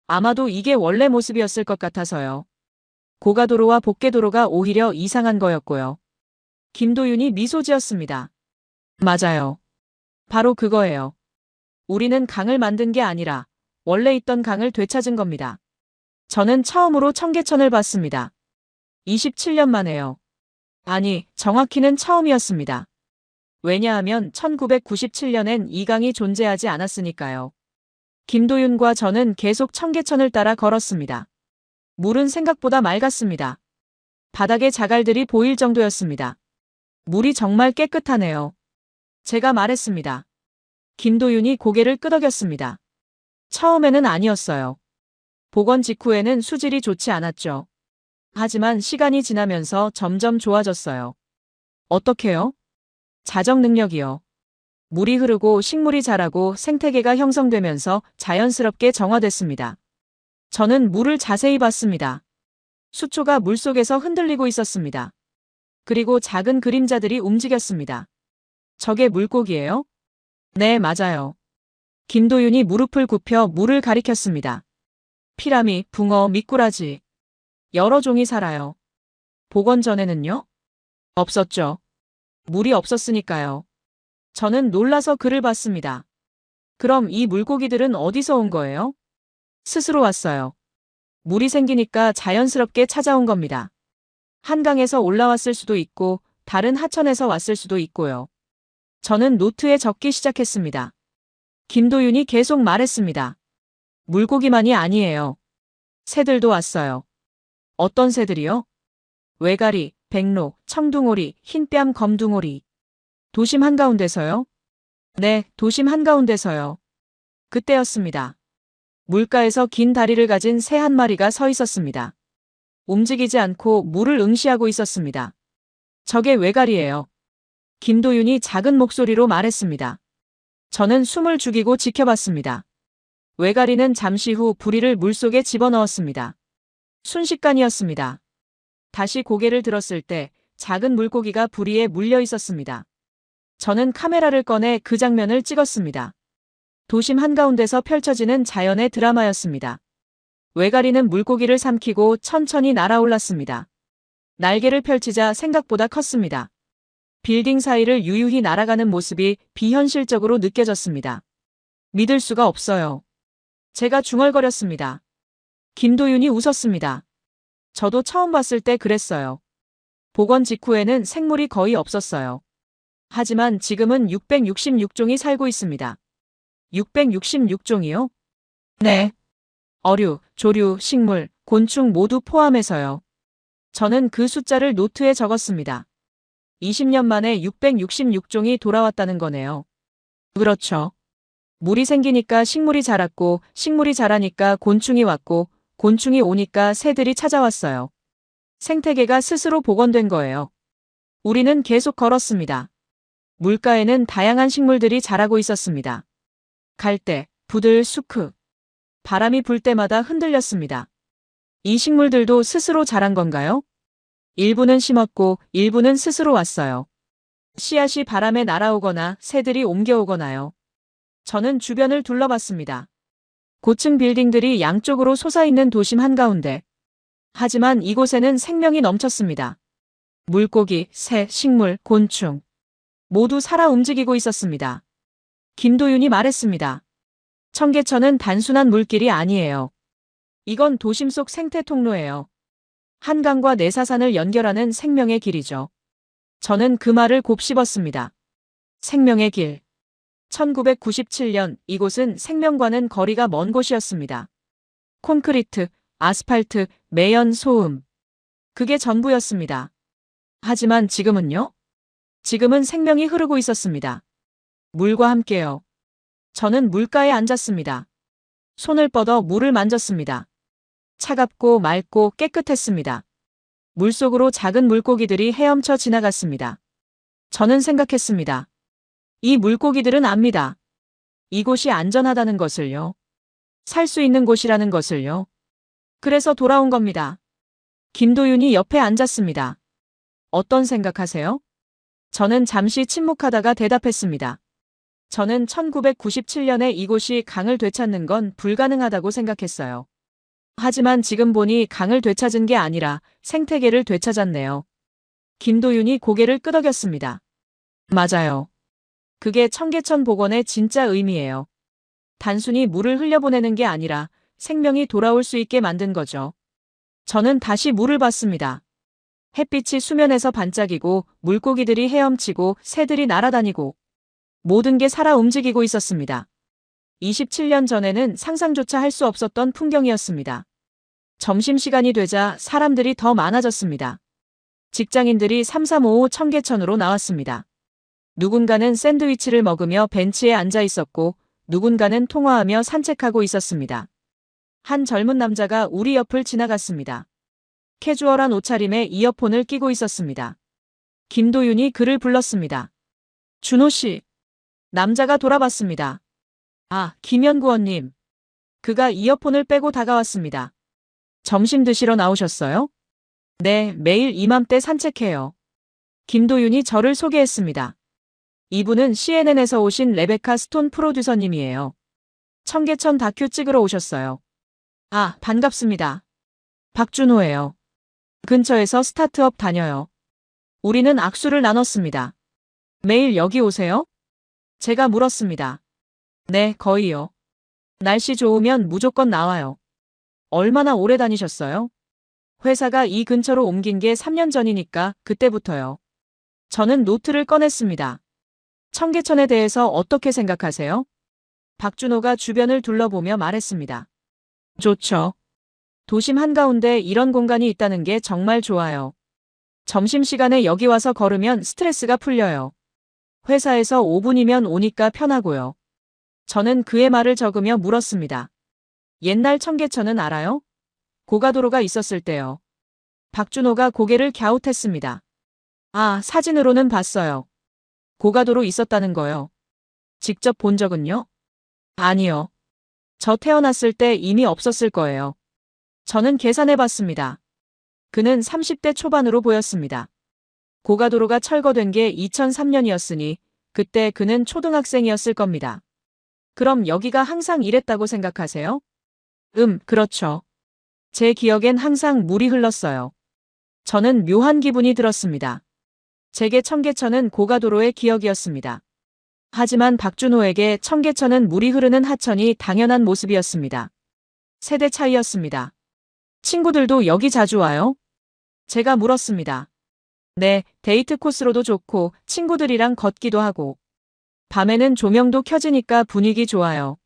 아마도 이게 원래 모습이었을 것 같아서요. 고가도로와 복개도로가 오히려 이상한 거였고요. 김도윤이 미소 지었습니다. 맞아요. 바로 그거예요. 우리는 강을 만든 게 아니라 원래 있던 강을 되찾은 겁니다. 저는 처음으로 청계천을 봤습니다. 27년 만에요. 아니, 정확히는 처음이었습니다. 왜냐하면 1997년엔 이 강이 존재하지 않았으니까요. 김도윤과 저는 계속 청계천을 따라 걸었습니다. 물은 생각보다 맑았습니다. 바닥에 자갈들이 보일 정도였습니다. 물이 정말 깨끗하네요. 제가 말했습니다. 김도윤이 고개를 끄덕였습니다. 처음에는 아니었어요. 복원 직후에는 수질이 좋지 않았죠. 하지만 시간이 지나면서 점점 좋아졌어요. 어떻게요? 자정 능력이요. 물이 흐르고 식물이 자라고 생태계가 형성되면서 자연스럽게 정화됐습니다. 저는 물을 자세히 봤습니다. 수초가 물속에서 흔들리고 있었습니다. 그리고 작은 그림자들이 움직였습니다. 저게 물고기예요? 네, 맞아요. 김도윤이 무릎을 굽혀 물을 가리켰습니다. 피라미, 붕어, 미꾸라지. 여러 종이 살아요. 복원 전에는요? 없었죠. 물이 없었으니까요. 저는 놀라서 그를 봤습니다. 그럼 이 물고기들은 어디서 온 거예요? 스스로 왔어요. 물이 생기니까 자연스럽게 찾아온 겁니다. 한강에서 올라왔을 수도 있고 다른 하천에서 왔을 수도 있고요. 저는 노트에 적기 시작했습니다. 김도윤이 계속 말했습니다. 물고기만이 아니에요. 새들도 왔어요. 어떤 새들이요? 외가리, 백로, 청둥오리, 흰뺨 검둥오리. 도심 한가운데서요? 네, 도심 한가운데서요. 그때였습니다. 물가에서 긴 다리를 가진 새 한 마리가 서 있었습니다. 움직이지 않고 물을 응시하고 있었습니다. 저게 외가리예요. 김도윤이 작은 목소리로 말했습니다. 저는 숨을 죽이고 지켜봤습니다. 외가리는 잠시 후 부리를 물속에 집어넣었습니다. 순식간이었습니다. 다시 고개를 들었을 때 작은 물고기가 부리에 물려 있었습니다. 저는 카메라를 꺼내 그 장면을 찍었습니다. 도심 한가운데서 펼쳐지는 자연의 드라마였습니다. 외가리는 물고기를 삼키고 천천히 날아올랐습니다. 날개를 펼치자 생각보다 컸습니다. 빌딩 사이를 유유히 날아가는 모습이 비현실적으로 느껴졌습니다. 믿을 수가 없어요. 제가 중얼거렸습니다. 김도윤이 웃었습니다. 저도 처음 봤을 때 그랬어요. 복원 직후에는 생물이 거의 없었어요. 하지만 지금은 666종이 살고 있습니다. 666종이요? 네. 어류, 조류, 식물, 곤충 모두 포함해서요. 저는 그 숫자를 노트에 적었습니다. 20년 만에 666종이 돌아왔다는 거네요. 그렇죠. 물이 생기니까 식물이 자랐고, 식물이 자라니까 곤충이 왔고, 곤충이 오니까 새들이 찾아왔어요. 생태계가 스스로 복원된 거예요. 우리는 계속 걸었습니다. 물가에는 다양한 식물들이 자라고 있었습니다. 갈대, 부들, 수크. 바람이 불 때마다 흔들렸습니다. 이 식물들도 스스로 자란 건가요? 일부는 심었고 일부는 스스로 왔어요. 씨앗이 바람에 날아오거나 새들이 옮겨오거나요. 저는 주변을 둘러봤습니다. 고층 빌딩들이 양쪽으로 솟아있는 도심 한가운데. 하지만 이곳에는 생명이 넘쳤습니다. 물고기, 새, 식물, 곤충. 모두 살아 움직이고 있었습니다. 김도윤이 말했습니다. 청계천은 단순한 물길이 아니에요. 이건 도심 속 생태 통로예요. 한강과 내사산을 연결하는 생명의 길이죠. 저는 그 말을 곱씹었습니다. 생명의 길. 1997년 이곳은 생명과는 거리가 먼 곳이었습니다. 콘크리트, 아스팔트, 매연, 소음. 그게 전부였습니다. 하지만 지금은요? 지금은 생명이 흐르고 있었습니다. 물과 함께요. 저는 물가에 앉았습니다. 손을 뻗어 물을 만졌습니다. 차갑고 맑고 깨끗했습니다. 물속으로 작은 물고기들이 헤엄쳐 지나갔습니다. 저는 생각했습니다. 이 물고기들은 압니다. 이곳이 안전하다는 것을요. 살 수 있는 곳이라는 것을요. 그래서 돌아온 겁니다. 김도윤이 옆에 앉았습니다. 어떤 생각하세요? 저는 잠시 침묵하다가 대답했습니다. 저는 1997년에 이곳이 강을 되찾는 건 불가능하다고 생각했어요. 하지만 지금 보니 강을 되찾은 게 아니라 생태계를 되찾았네요. 김도윤이 고개를 끄덕였습니다. 맞아요. 그게 청계천 복원의 진짜 의미예요. 단순히 물을 흘려보내는 게 아니라 생명이 돌아올 수 있게 만든 거죠. 저는 다시 물을 봤습니다. 햇빛이 수면에서 반짝이고 물고기들이 헤엄치고 새들이 날아다니고 모든 게 살아 움직이고 있었습니다. 27년 전에는 상상조차 할 수 없었던 풍경이었습니다. 점심시간이 되자 사람들이 더 많아졌습니다. 직장인들이 3355 청계천으로 나왔습니다. 누군가는 샌드위치를 먹으며 벤치에 앉아 있었고 누군가는 통화하며 산책하고 있었습니다. 한 젊은 남자가 우리 옆을 지나갔습니다. 캐주얼한 옷차림에 이어폰을 끼고 있었습니다. 김도윤이 그를 불렀습니다. 준호 씨. 남자가 돌아봤습니다. 아, 김연구원님. 그가 이어폰을 빼고 다가왔습니다. 점심 드시러 나오셨어요? 네, 매일 이맘때 산책해요. 김도윤이 저를 소개했습니다. 이분은 CNN에서 오신 레베카 스톤 프로듀서님이에요. 청계천 다큐 찍으러 오셨어요. 아, 반갑습니다. 박준호예요. 근처에서 스타트업 다녀요. 우리는 악수를 나눴습니다. 매일 여기 오세요? 제가 물었습니다. 네, 거의요. 날씨 좋으면 무조건 나와요. 얼마나 오래 다니셨어요? 회사가 이 근처로 옮긴 게 3년 전이니까 그때부터요. 저는 노트를 꺼냈습니다. 청계천에 대해서 어떻게 생각하세요? 박준호가 주변을 둘러보며 말했습니다. 좋죠. 도심 한가운데 이런 공간이 있다는 게 정말 좋아요. 점심시간에 여기 와서 걸으면 스트레스가 풀려요. 회사에서 5분이면 오니까 편하고요. 저는 그의 말을 적으며 물었습니다. 옛날 청계천은 알아요? 고가도로가 있었을 때요. 박준호가 고개를 갸웃했습니다. 아, 사진으로는 봤어요. 고가도로 있었다는 거요. 직접 본 적은요? 아니요. 저 태어났을 때 이미 없었을 거예요. 저는 계산해 봤습니다. 그는 30대 초반으로 보였습니다. 고가도로가 철거된 게 2003년이었으니 그때 그는 초등학생이었을 겁니다. 그럼 여기가 항상 이랬다고 생각하세요? 그렇죠. 제 기억엔 항상 물이 흘렀어요. 저는 묘한 기분이 들었습니다. 제게 청계천은 고가도로의 기억이었습니다. 하지만 박준호에게 청계천은 물이 흐르는 하천이 당연한 모습이었습니다. 세대 차이였습니다. 친구들도 여기 자주 와요? 제가 물었습니다. 네, 데이트 코스로도 좋고 친구들이랑 걷기도 하고. 밤에는 조명도 켜지니까 분위기 좋아요.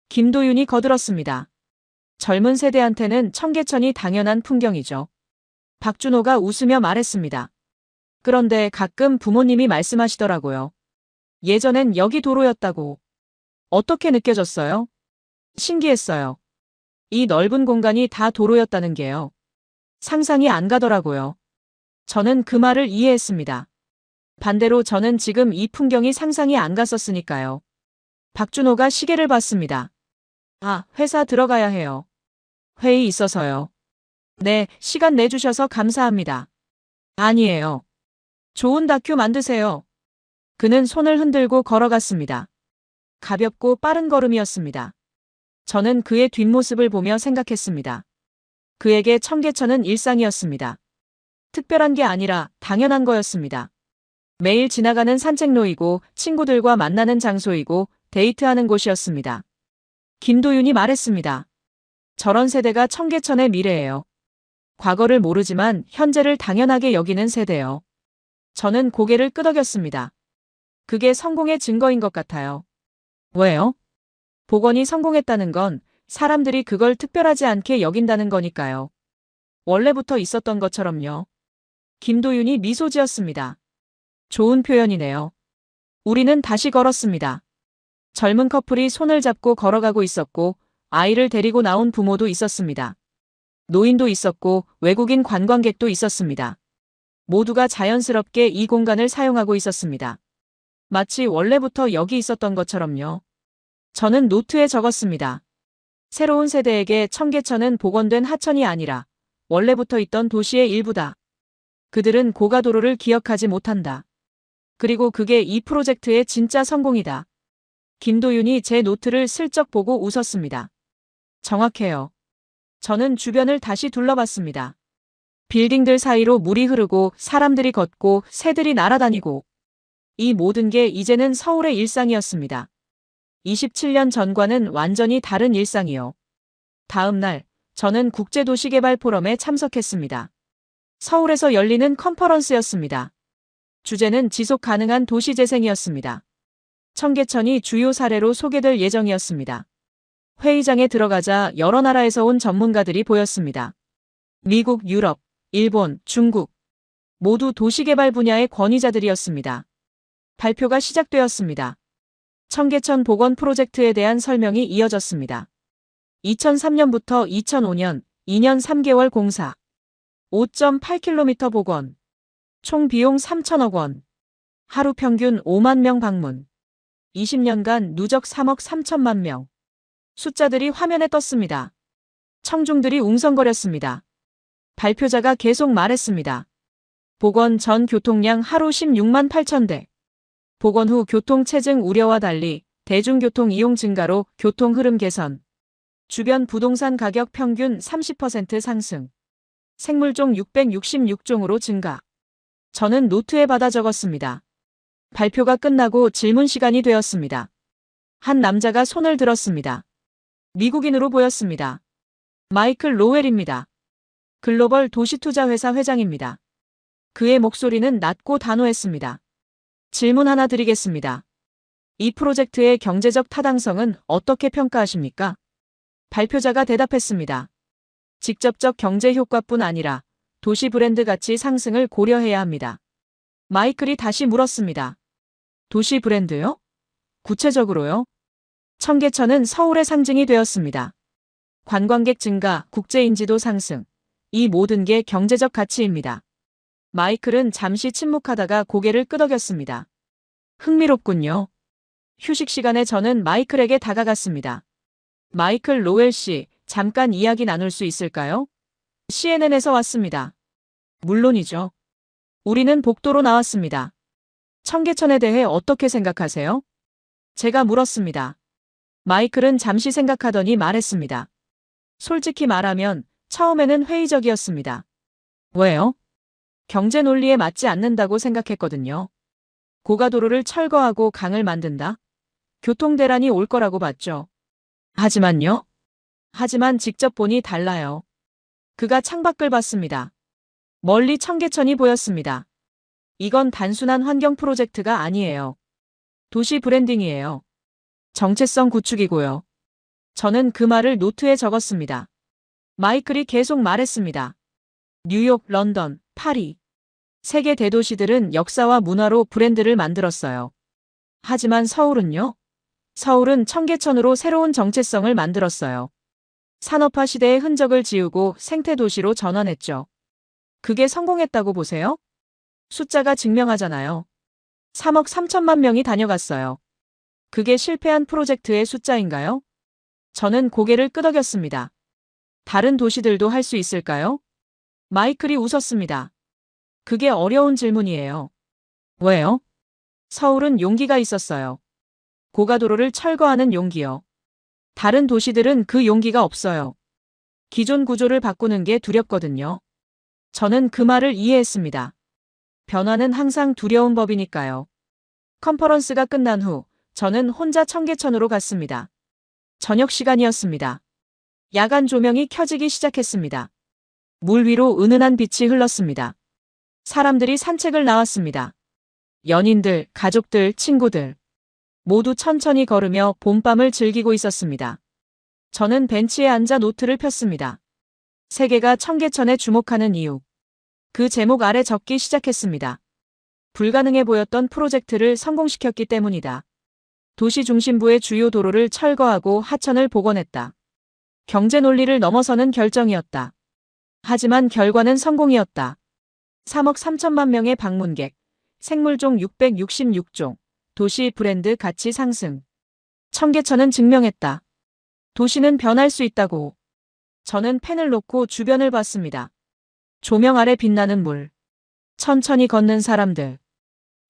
김도윤이 거들었습니다. 젊은 세대한테는 청계천이 당연한 풍경이죠. 박준호가 웃으며 말했습니다. 그런데 가끔 부모님이 말씀하시더라고요. 예전엔 여기 도로였다고. 어떻게 느껴졌어요? 신기했어요. 이 넓은 공간이 다 도로였다는 게요. 상상이 안 가더라고요. 저는 그 말을 이해했습니다. 반대로 저는 지금 이 풍경이 상상이 안 갔었으니까요. 박준호가 시계를 봤습니다. 아, 회사 들어가야 해요. 회의 있어서요. 네, 시간 내주셔서 감사합니다. 아니에요. 좋은 다큐 만드세요. 그는 손을 흔들고 걸어갔습니다. 가볍고 빠른 걸음이었습니다. 저는 그의 뒷모습을 보며 생각했습니다. 그에게 청계천은 일상이었습니다. 특별한 게 아니라 당연한 거였습니다. 매일 지나가는 산책로이고 친구들과 만나는 장소이고 데이트하는 곳이었습니다. 김도윤이 말했습니다. 저런 세대가 청계천의 미래예요. 과거를 모르지만 현재를 당연하게 여기는 세대요. 저는 고개를 끄덕였습니다. 그게 성공의 증거인 것 같아요. 왜요? 복원이 성공했다는 건 사람들이 그걸 특별하지 않게 여긴다는 거니까요. 원래부터 있었던 것처럼요. 김도윤이 미소 지었습니다. 좋은 표현이네요. 우리는 다시 걸었습니다. 젊은 커플이 손을 잡고 걸어가고 있었고 아이를 데리고 나온 부모도 있었습니다. 노인도 있었고 외국인 관광객도 있었습니다. 모두가 자연스럽게 이 공간을 사용하고 있었습니다. 마치 원래부터 여기 있었던 것처럼요. 저는 노트에 적었습니다. 새로운 세대에게 청계천은 복원된 하천이 아니라 원래부터 있던 도시의 일부다. 그들은 고가도로를 기억하지 못한다. 그리고 그게 이 프로젝트의 진짜 성공이다. 김도윤이 제 노트를 슬쩍 보고 웃었습니다. 정확해요. 저는 주변을 다시 둘러봤습니다. 빌딩들 사이로 물이 흐르고 사람들이 걷고 새들이 날아다니고 이 모든 게 이제는 서울의 일상이었습니다. 27년 전과는 완전히 다른 일상이요. 다음 날 저는 국제도시개발 포럼에 참석했습니다. 서울에서 열리는 컨퍼런스였습니다. 주제는 지속 가능한 도시재생이었습니다. 청계천이 주요 사례로 소개될 예정이었습니다. 회의장에 들어가자 여러 나라에서 온 전문가들이 보였습니다. 미국, 유럽, 일본, 중국 모두 도시개발 분야의 권위자들이었습니다. 발표가 시작되었습니다. 청계천 복원 프로젝트에 대한 설명이 이어졌습니다. 2003년부터 2005년 2년 3개월 공사 5.8km 복원 총 비용 3천억 원 하루 평균 5만 명 방문 20년간 누적 3억 3천만 명 숫자들이 화면에 떴습니다. 청중들이 웅성거렸습니다. 발표자가 계속 말했습니다. 복원 전 교통량 하루 16만 8천 대. 복원 후 교통체증 우려와 달리 대중교통 이용 증가로 교통 흐름 개선. 주변 부동산 가격 평균 30% 상승. 생물종 666종으로 증가. 저는 노트에 받아 적었습니다. 발표가 끝나고 질문 시간이 되었습니다. 한 남자가 손을 들었습니다. 미국인으로 보였습니다. 마이클 로웰입니다. 글로벌 도시투자회사 회장입니다. 그의 목소리는 낮고 단호했습니다. 질문 하나 드리겠습니다. 이 프로젝트의 경제적 타당성은 어떻게 평가하십니까? 발표자가 대답했습니다. 직접적 경제 효과뿐 아니라 도시 브랜드 가치 상승을 고려해야 합니다. 마이클이 다시 물었습니다. 도시 브랜드요? 구체적으로요? 청계천은 서울의 상징이 되었습니다. 관광객 증가, 국제 인지도 상승. 이 모든 게 경제적 가치입니다. 마이클은 잠시 침묵하다가 고개를 끄덕였습니다. 흥미롭군요. 휴식 시간에 저는 마이클에게 다가갔습니다. 마이클 로웰 씨, 잠깐 이야기 나눌 수 있을까요? CNN에서 왔습니다. 물론이죠. 우리는 복도로 나왔습니다. 청계천에 대해 어떻게 생각하세요? 제가 물었습니다. 마이클은 잠시 생각하더니 말했습니다. 솔직히 말하면 처음에는 회의적이었습니다. 왜요? 경제 논리에 맞지 않는다고 생각했거든요. 고가도로를 철거하고 강을 만든다? 교통대란이 올 거라고 봤죠. 하지만 직접 보니 달라요. 그가 창밖을 봤습니다. 멀리 청계천이 보였습니다. 이건 단순한 환경 프로젝트가 아니에요. 도시 브랜딩이에요. 정체성 구축이고요. 저는 그 말을 노트에 적었습니다. 마이클이 계속 말했습니다. 뉴욕, 런던, 파리. 세계 대도시들은 역사와 문화로 브랜드를 만들었어요. 하지만 서울은요? 서울은 청계천으로 새로운 정체성을 만들었어요. 산업화 시대의 흔적을 지우고 생태도시로 전환했죠. 그게 성공했다고 보세요? 숫자가 증명하잖아요. 3억 3천만 명이 다녀갔어요. 그게 실패한 프로젝트의 숫자인가요? 저는 고개를 끄덕였습니다. 다른 도시들도 할 수 있을까요? 마이클이 웃었습니다. 그게 어려운 질문이에요. 왜요? 서울은 용기가 있었어요. 고가도로를 철거하는 용기요. 다른 도시들은 그 용기가 없어요. 기존 구조를 바꾸는 게 두렵거든요. 저는 그 말을 이해했습니다. 변화는 항상 두려운 법이니까요. 컨퍼런스가 끝난 후 저는 혼자 청계천으로 갔습니다. 저녁 시간이었습니다. 야간 조명이 켜지기 시작했습니다. 물 위로 은은한 빛이 흘렀습니다. 사람들이 산책을 나왔습니다. 연인들, 가족들, 친구들. 모두 천천히 걸으며 봄밤을 즐기고 있었습니다. 저는 벤치에 앉아 노트를 폈습니다. 세계가 청계천에 주목하는 이유. 그 제목 아래 적기 시작했습니다. 불가능해 보였던 프로젝트를 성공시켰기 때문이다. 도시 중심부의 주요 도로를 철거하고 하천을 복원했다. 경제 논리를 넘어서는 결정이었다. 하지만 결과는 성공이었다. 3억 3천만 명의 방문객, 생물종 666종, 도시 브랜드 가치 상승. 청계천은 증명했다. 도시는 변할 수 있다고. 저는 펜을 놓고 주변을 봤습니다. 조명 아래 빛나는 물. 천천히 걷는 사람들.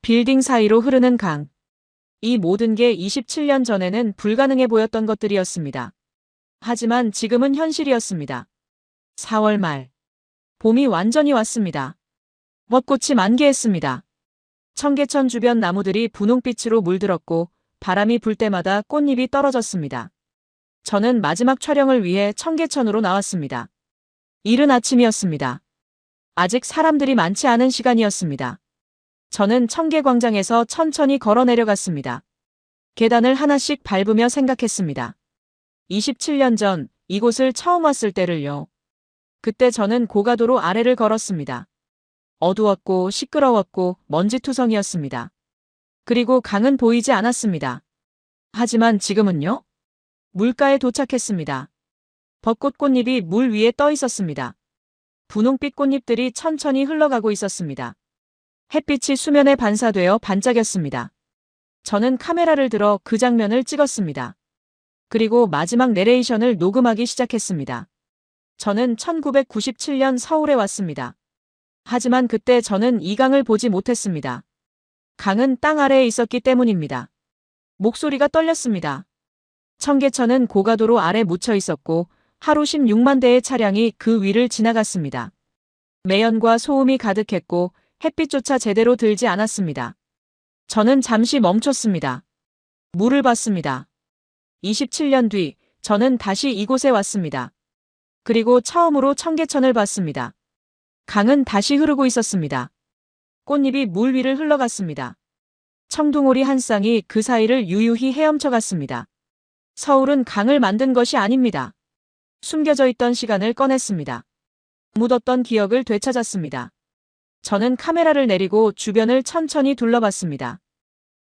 빌딩 사이로 흐르는 강. 이 모든 게 27년 전에는 불가능해 보였던 것들이었습니다. 하지만 지금은 현실이었습니다. 4월 말. 봄이 완전히 왔습니다. 벚꽃이 만개했습니다. 청계천 주변 나무들이 분홍빛으로 물들었고 바람이 불 때마다 꽃잎이 떨어졌습니다. 저는 마지막 촬영을 위해 청계천으로 나왔습니다. 이른 아침이었습니다. 아직 사람들이 많지 않은 시간이었습니다. 저는 청계광장에서 천천히 걸어 내려갔습니다. 계단을 하나씩 밟으며 생각했습니다. 27년 전 이곳을 처음 왔을 때를요. 그때 저는 고가도로 아래를 걸었습니다. 어두웠고 시끄러웠고 먼지투성이었습니다. 그리고 강은 보이지 않았습니다. 하지만 지금은요? 물가에 도착했습니다. 벚꽃 꽃잎이 물 위에 떠 있었습니다. 분홍빛 꽃잎들이 천천히 흘러가고 있었습니다. 햇빛이 수면에 반사되어 반짝였습니다. 저는 카메라를 들어 그 장면을 찍었습니다. 그리고 마지막 내레이션을 녹음하기 시작했습니다. 저는 1997년 서울에 왔습니다. 하지만 그때 저는 이 강을 보지 못했습니다. 강은 땅 아래에 있었기 때문입니다. 목소리가 떨렸습니다. 청계천은 고가도로 아래 묻혀 있었고 하루 16만 대의 차량이 그 위를 지나갔습니다. 매연과 소음이 가득했고 햇빛조차 제대로 들지 않았습니다. 저는 잠시 멈췄습니다. 물을 봤습니다. 27년 뒤 저는 다시 이곳에 왔습니다. 그리고 처음으로 청계천을 봤습니다. 강은 다시 흐르고 있었습니다. 꽃잎이 물 위를 흘러갔습니다. 청둥오리 한 쌍이 그 사이를 유유히 헤엄쳐 갔습니다. 서울은 강을 만든 것이 아닙니다. 숨겨져 있던 시간을 꺼냈습니다. 묻었던 기억을 되찾았습니다. 저는 카메라를 내리고 주변을 천천히 둘러봤습니다.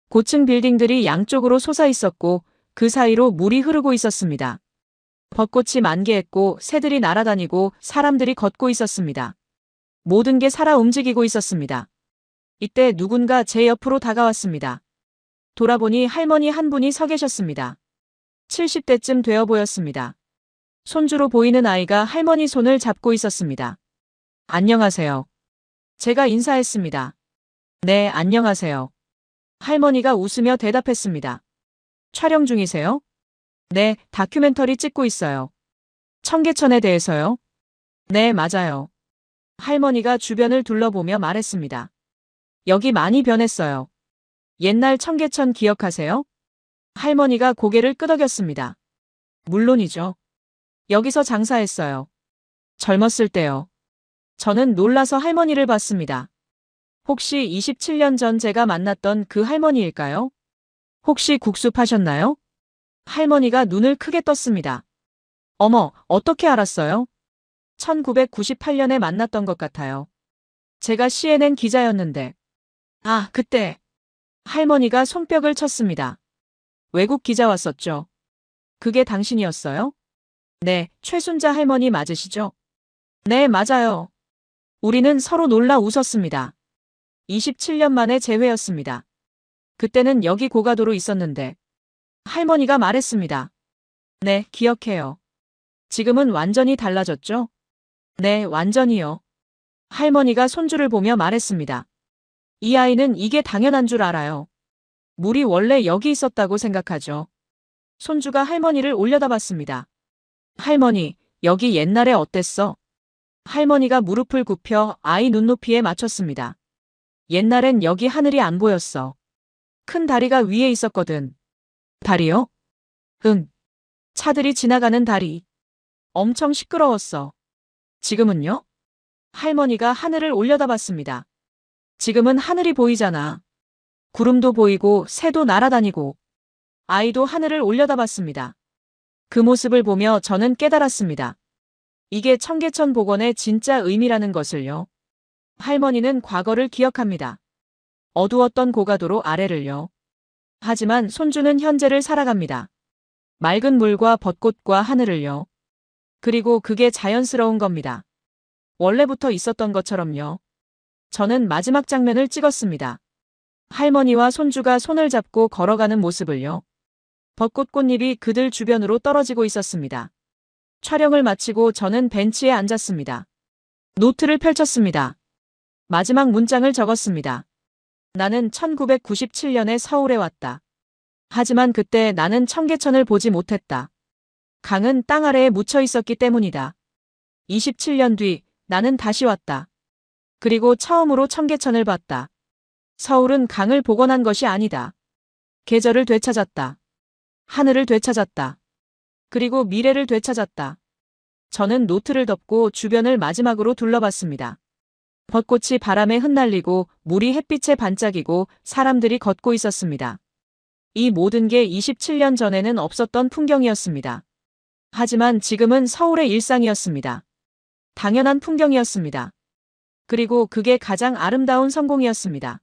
고층 빌딩들이 양쪽으로 솟아 있었고 그 사이로 물이 흐르고 있었습니다. 벚꽃이 만개했고 새들이 날아다니고 사람들이 걷고 있었습니다. 모든 게 살아 움직이고 있었습니다. 이때 누군가 제 옆으로 다가왔습니다. 돌아보니 할머니 한 분이 서 계셨습니다. 70대쯤 되어 보였습니다. 손주로 보이는 아이가 할머니 손을 잡고 있었습니다. 안녕하세요. 제가 인사했습니다. 네, 안녕하세요. 할머니가 웃으며 대답했습니다. 촬영 중이세요? 네, 다큐멘터리 찍고 있어요. 청계천에 대해서요? 네, 맞아요. 할머니가 주변을 둘러보며 말했습니다. 여기 많이 변했어요. 옛날 청계천 기억하세요? 할머니가 고개를 끄덕였습니다. 물론이죠. 여기서 장사했어요. 젊었을 때요. 저는 놀라서 할머니를 봤습니다. 혹시 27년 전 제가 만났던 그 할머니일까요? 혹시 국수 파셨나요? 할머니가 눈을 크게 떴습니다. 어머, 어떻게 알았어요? 1998년에 만났던 것 같아요. 제가 CNN 기자였는데. 아, 그때. 할머니가 손뼉을 쳤습니다. 외국 기자 왔었죠. 그게 당신이었어요? 네, 최순자 할머니 맞으시죠? 네, 맞아요. 우리는 서로 놀라 웃었습니다. 27년 만에 재회였습니다. 그때는 여기 고가도로 있었는데. 할머니가 말했습니다. 네, 기억해요. 지금은 완전히 달라졌죠? 네, 완전히요. 할머니가 손주를 보며 말했습니다. 이 아이는 이게 당연한 줄 알아요. 물이 원래 여기 있었다고 생각하죠. 손주가 할머니를 올려다봤습니다. 할머니, 여기 옛날에 어땠어? 할머니가 무릎을 굽혀 아이 눈높이에 맞췄습니다. 옛날엔 여기 하늘이 안 보였어. 큰 다리가 위에 있었거든. 다리요? 응. 차들이 지나가는 다리. 엄청 시끄러웠어. 지금은요? 할머니가 하늘을 올려다봤습니다. 지금은 하늘이 보이잖아. 구름도 보이고 새도 날아다니고. 아이도 하늘을 올려다봤습니다. 그 모습을 보며 저는 깨달았습니다. 이게 청계천 복원의 진짜 의미라는 것을요. 할머니는 과거를 기억합니다. 어두웠던 고가도로 아래를요. 하지만 손주는 현재를 살아갑니다. 맑은 물과 벚꽃과 하늘을요. 그리고 그게 자연스러운 겁니다. 원래부터 있었던 것처럼요. 저는 마지막 장면을 찍었습니다. 할머니와 손주가 손을 잡고 걸어가는 모습을요. 벚꽃 꽃잎이 그들 주변으로 떨어지고 있었습니다. 촬영을 마치고 저는 벤치에 앉았습니다. 노트를 펼쳤습니다. 마지막 문장을 적었습니다. 나는 1997년에 서울에 왔다. 하지만 그때 나는 청계천을 보지 못했다. 강은 땅 아래에 묻혀 있었기 때문이다. 27년 뒤 나는 다시 왔다. 그리고 처음으로 청계천을 봤다. 서울은 강을 복원한 것이 아니다. 계절을 되찾았다. 하늘을 되찾았다. 그리고 미래를 되찾았다. 저는 노트를 덮고 주변을 마지막으로 둘러봤습니다. 벚꽃이 바람에 흩날리고 물이 햇빛에 반짝이고 사람들이 걷고 있었습니다. 이 모든 게 27년 전에는 없었던 풍경이었습니다. 하지만 지금은 서울의 일상이었습니다. 당연한 풍경이었습니다. 그리고 그게 가장 아름다운 성공이었습니다.